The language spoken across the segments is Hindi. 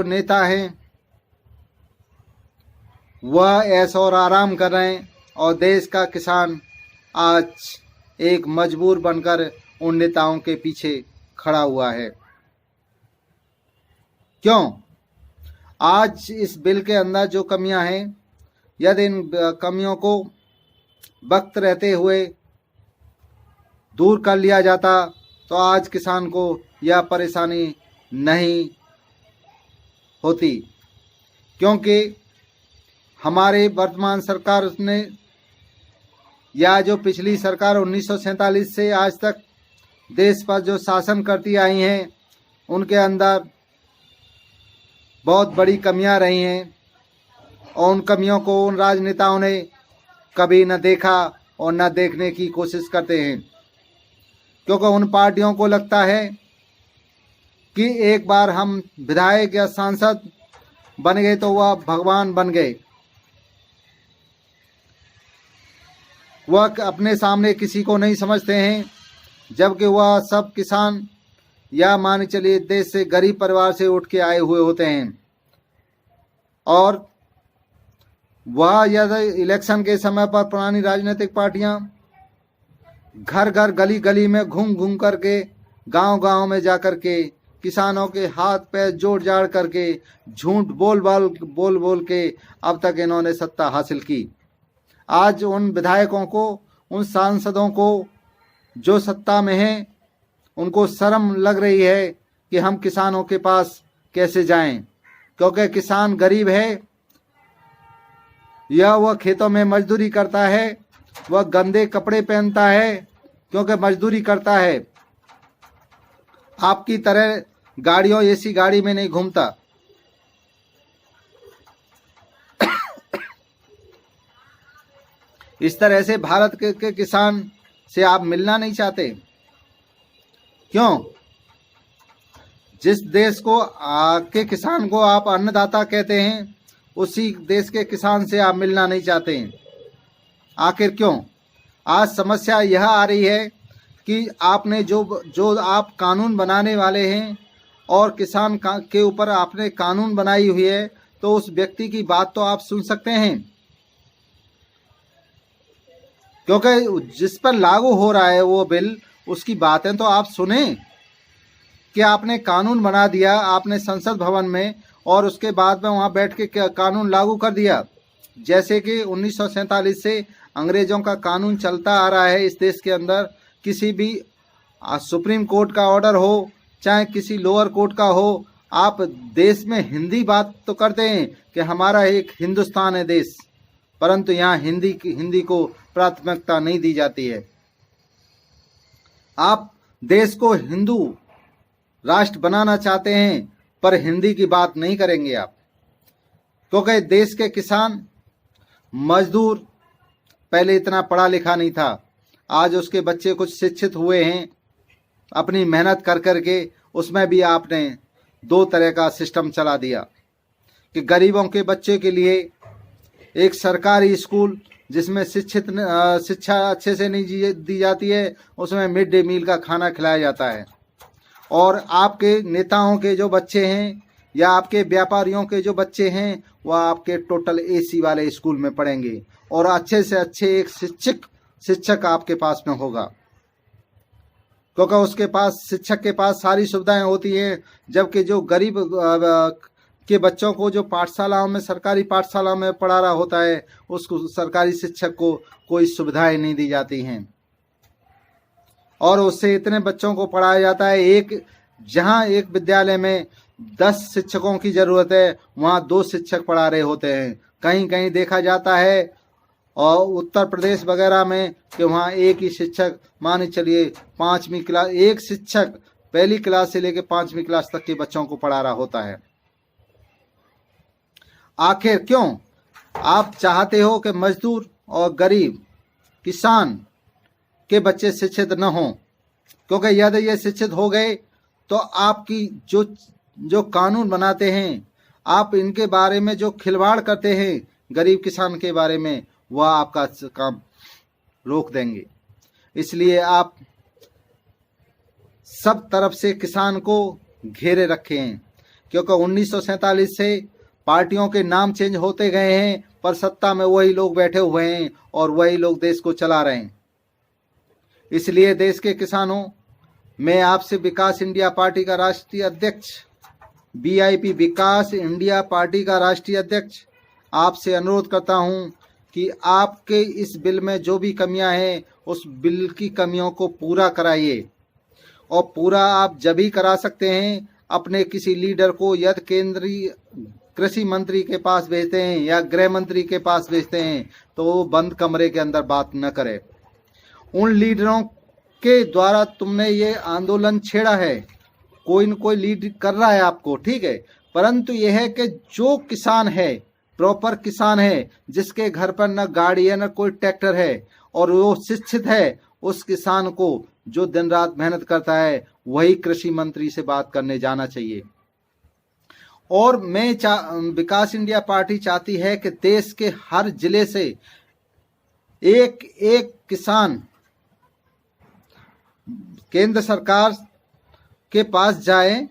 नेता हैं वह ऐश और आराम कर रहे हैं और देश का किसान आज एक मजबूर बनकर उन नेताओं के पीछे खड़ा हुआ है। क्यों? आज इस बिल के अंदर जो कमियां हैं, यदि इन कमियों को वक्त रहते हुए दूर कर लिया जाता तो आज किसान को यह परेशानी नहीं होती। क्योंकि हमारे वर्तमान सरकार ने या जो पिछली सरकार 1947 से आज तक देश पर जो शासन करती आई हैं, उनके अंदर बहुत बड़ी कमियां रही हैं और उन कमियों को उन राजनेताओं ने कभी न देखा और न देखने की कोशिश करते हैं। क्योंकि उन पार्टियों को लगता है कि एक बार हम विधायक या सांसद बन गए तो वह भगवान बन गए। वह अपने सामने किसी को नहीं समझते हैं, जबकि वह सब किसान या मान चलिए देश से गरीब परिवार से उठ के आए हुए होते हैं। और वह यदि इलेक्शन के समय पर पुरानी राजनीतिक पार्टियां घर घर गली गली में घूम घूम करके गांव गांव में जाकर के किसानों के हाथ पैर जोड़ जाड़ करके झूठ बोल बोल के अब तक इन्होंने सत्ता हासिल की। आज उन विधायकों को, उन सांसदों को जो सत्ता में हैं, उनको शर्म लग रही है कि हम किसानों के पास कैसे जाएं। क्योंकि किसान गरीब है, या वह खेतों में मजदूरी करता है, वह गंदे कपड़े पहनता है क्योंकि मजदूरी करता है। आपकी तरह गाड़ियों ऐसी गाड़ी में नहीं घूमता। इस तरह से भारत के किसान से आप मिलना नहीं चाहते। क्यों? जिस देश को के किसान को आप अन्नदाता कहते हैं, उसी देश के किसान से आप मिलना नहीं चाहते हैं। आखिर क्यों? आज समस्या यह आ रही है कि आपने जो आप कानून बनाने वाले हैं और किसान के ऊपर आपने कानून बनाई हुई है, तो उस व्यक्ति की बात तो आप सुन सकते हैं। क्योंकि जिस पर लागू हो रहा है वो बिल, उसकी बातें तो आप सुने कि आपने कानून बना दिया आपने संसद भवन में, और उसके बाद में वहां बैठ के कानून लागू कर दिया। जैसे कि 1947 से अंग्रेजों का कानून चलता आ रहा है इस देश के अंदर। किसी भी सुप्रीम कोर्ट का ऑर्डर हो, चाहे किसी लोअर कोर्ट का हो, आप देश में हिंदी बात तो करते हैं कि हमारा एक हिंदुस्तान है देश, परंतु यहाँ हिंदी को प्राथमिकता नहीं दी जाती है। आप देश को हिंदू राष्ट्र बनाना चाहते हैं, पर हिंदी की बात नहीं करेंगे आप। क्योंकि देश के किसान मजदूर पहले इतना पढ़ा लिखा नहीं था, आज उसके बच्चे कुछ शिक्षित हुए हैं अपनी मेहनत कर करके। उसमें भी आपने दो तरह का सिस्टम चला दिया कि गरीबों के बच्चे के लिए एक सरकारी स्कूल जिसमें शिक्षा अच्छे से नहीं दी जाती है, उसमें मिड डे मील का खाना खिलाया जाता है। और आपके नेताओं के जो बच्चे हैं या आपके व्यापारियों के जो बच्चे हैं, वह आपके टोटल एसी वाले स्कूल में पढ़ेंगे और अच्छे से अच्छे एक शिक्षक आपके पास में होगा। क्योंकि उसके पास, शिक्षक के पास सारी सुविधाएं होती हैं, जबकि जो गरीब के बच्चों को जो पाठशालाओं में, सरकारी पाठशालाओं में पढ़ा रहा होता है, उसको सरकारी शिक्षक को कोई सुविधाएं नहीं दी जाती हैं। और उससे इतने बच्चों को पढ़ाया जाता है, जहां एक विद्यालय में 10 शिक्षकों की जरूरत है, वहां 2 शिक्षक पढ़ा रहे होते हैं। कहीं कहीं देखा जाता है और उत्तर प्रदेश वगैरह में कि वहाँ एक ही शिक्षक, मान चलिए 5वीं क्लास, एक शिक्षक पहली क्लास से लेकर 5वीं क्लास तक के बच्चों को पढ़ा रहा होता है। आखिर क्यों? आप चाहते हो कि मजदूर और गरीब किसान के बच्चे शिक्षित न हों। क्योंकि यदि ये शिक्षित हो गए तो आपकी जो कानून बनाते हैं, आप इनके बारे में जो खिलवाड़ करते हैं गरीब किसान के बारे में, वह आपका काम रोक देंगे। इसलिए आप सब तरफ से किसान को घेरे रखे हैं। क्योंकि 1947 से पार्टियों के नाम चेंज होते गए हैं, पर सत्ता में वही लोग बैठे हुए हैं और वही लोग देश को चला रहे हैं। इसलिए देश के किसानों, मैं आपसे विकास इंडिया पार्टी का राष्ट्रीय अध्यक्ष, BIP विकास इंडिया पार्टी का राष्ट्रीय अध्यक्ष, आपसे अनुरोध करता हूं कि आपके इस बिल में जो भी कमियां हैं उस बिल की कमियों को पूरा कराइए। और पूरा आप जब ही करा सकते हैं अपने किसी लीडर को या केंद्रीय कृषि मंत्री के पास भेजते हैं या गृह मंत्री के पास भेजते हैं, तो वो बंद कमरे के अंदर बात न करे। उन लीडरों के द्वारा तुमने ये आंदोलन छेड़ा है, कोई न कोई लीड कर रहा है आपको, ठीक है, परंतु यह है कि जो किसान है, प्रॉपर किसान है, जिसके घर पर न गाड़ी है न कोई ट्रैक्टर है और वो शिक्षित है, उस किसान को जो दिन रात मेहनत करता है वही कृषि मंत्री से बात करने जाना चाहिए। और विकास इंडिया पार्टी चाहती है कि देश के हर जिले से एक एक किसान केंद्र सरकार के पास जाएं,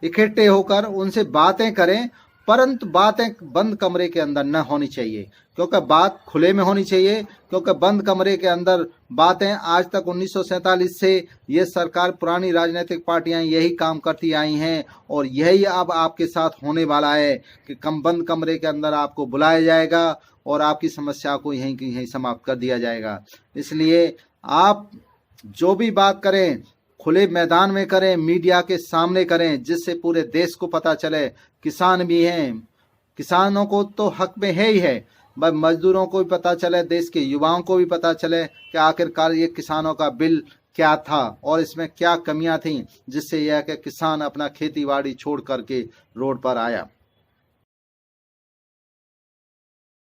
इकट्ठे होकर उनसे बातें करें, परंतु बातें बंद कमरे के अंदर न होनी चाहिए, क्योंकि बात खुले में होनी चाहिए। क्योंकि बंद कमरे के अंदर बातें आज तक 1947 से ये सरकार, पुरानी राजनीतिक पार्टियां यही काम करती आई हैं और यही अब आपके साथ होने वाला है कि बंद कमरे के अंदर आपको बुलाया जाएगा और आपकी समस्या को यहीं की यहीं समाप्त कर दिया जाएगा। इसलिए आप जो भी बात करें खुले मैदान में करें, मीडिया के सामने करें, जिससे पूरे देश को पता चले किसान भी हैं, किसानों को तो हक में है ही है, मजदूरों को भी पता चले, देश के युवाओं को भी पता चले कि आखिरकार ये किसानों का बिल क्या था और इसमें क्या कमियां थी, जिससे यह कि किसान अपना खेती बाड़ी छोड़ करके रोड पर आया।